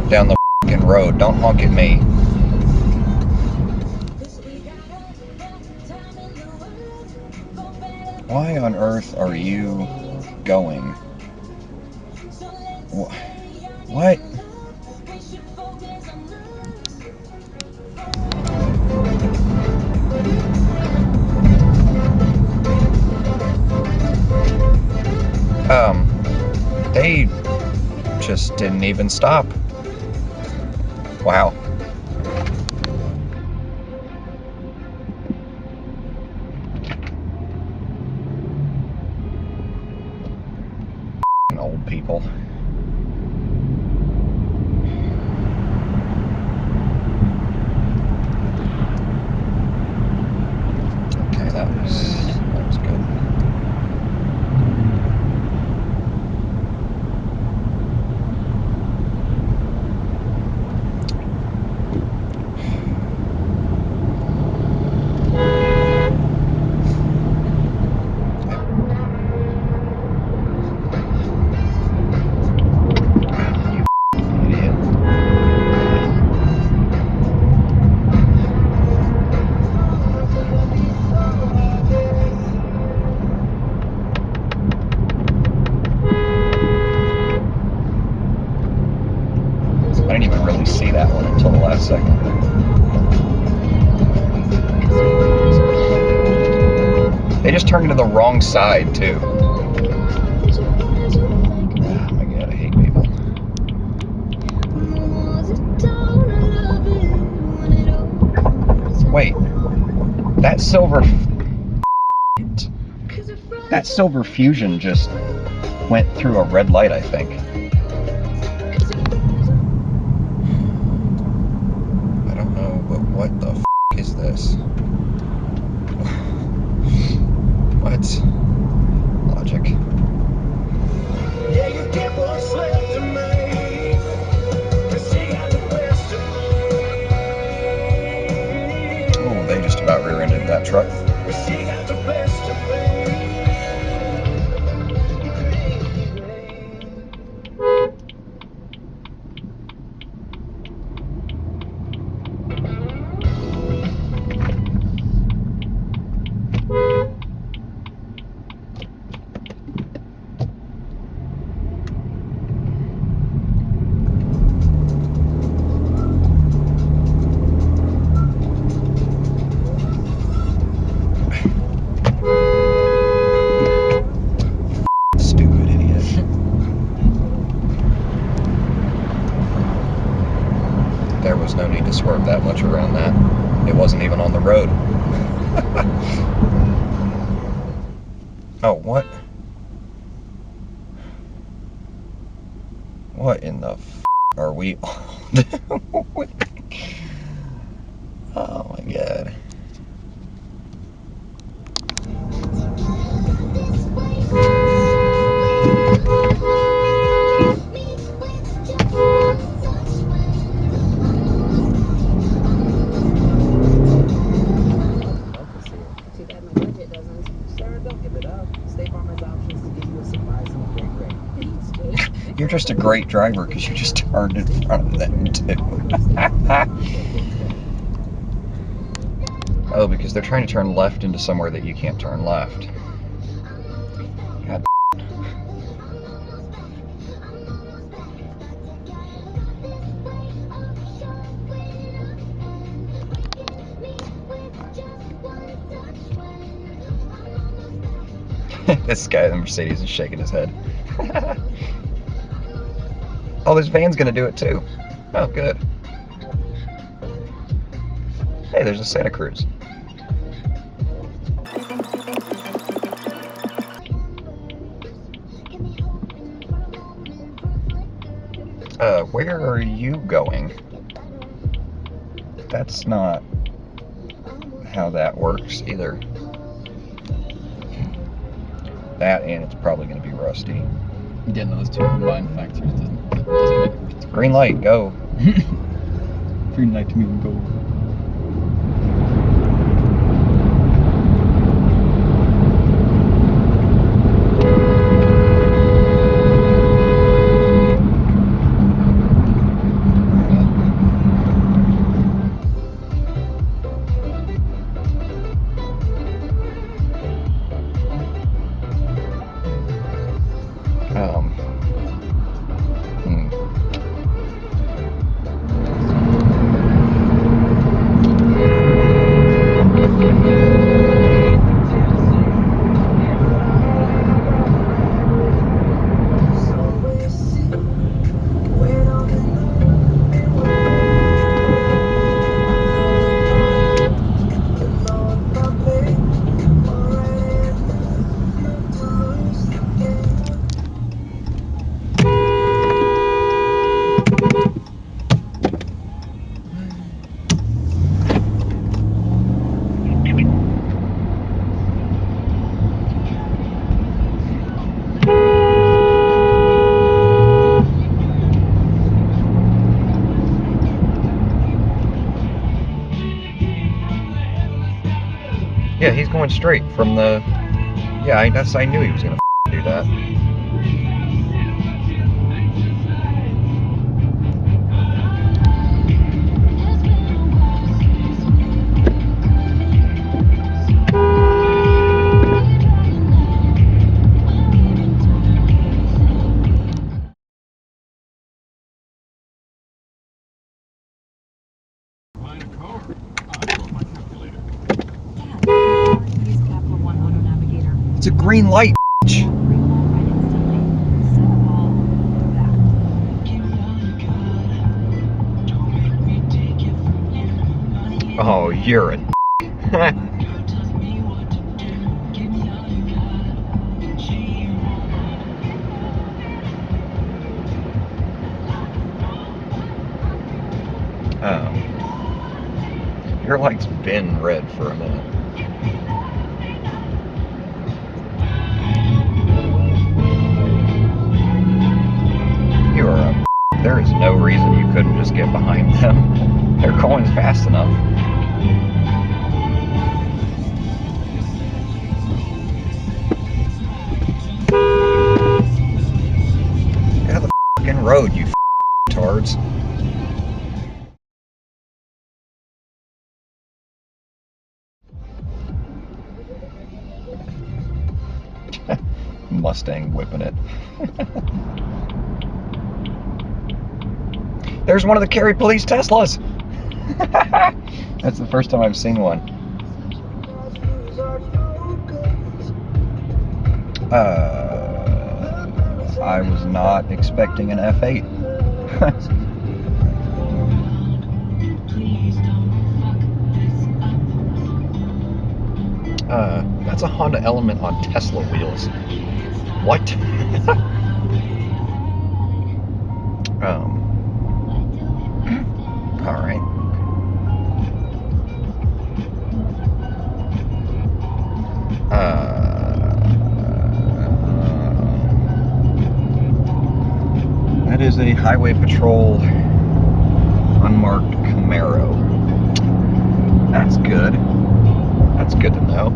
down the fucking road. Don't honk at me. Why on earth are you going? What? They just didn't even stop. Wow. Old people. Okay, that was good. I didn't even really see that one until the last second. They just turned to the wrong side, too. Oh my god, I hate people. Wait, that silver Fusion just went through a red light, I think. I don't know, but what the is this? What? Logic. Oh, they just about rear-ended that truck. There was no need to swerve that much around that. It wasn't even on the road. Oh, what? What in the are we all doing? Oh my god. You're just a great driver because you just turned in front of them too. Oh, because they're trying to turn left into somewhere that you can't turn left. God. This guy in the Mercedes is shaking his head. Oh, this van's gonna do it too. Oh, good. Hey, there's a Santa Cruz. Where are you going? That's not how that works either. That, and it's probably going to be rusty. Getting those two combined factors doesn't make it worth. Green light, go. Green light to me and go. Yeah, he's going straight from the... Yeah, I knew he was gonna do that. It's a green light. Oh, you're a your light's been red for a minute. You are a... There is no reason you couldn't just get behind them. They're going fast enough. Get out of the fucking road, you tards. Mustang whipping it. There's one of the Cary Police Teslas. That's the first time I've seen one. I was not expecting an F8. That's a Honda Element on Tesla wheels. What? All right. That is a Highway Patrol unmarked Camaro. That's good. That's good to know.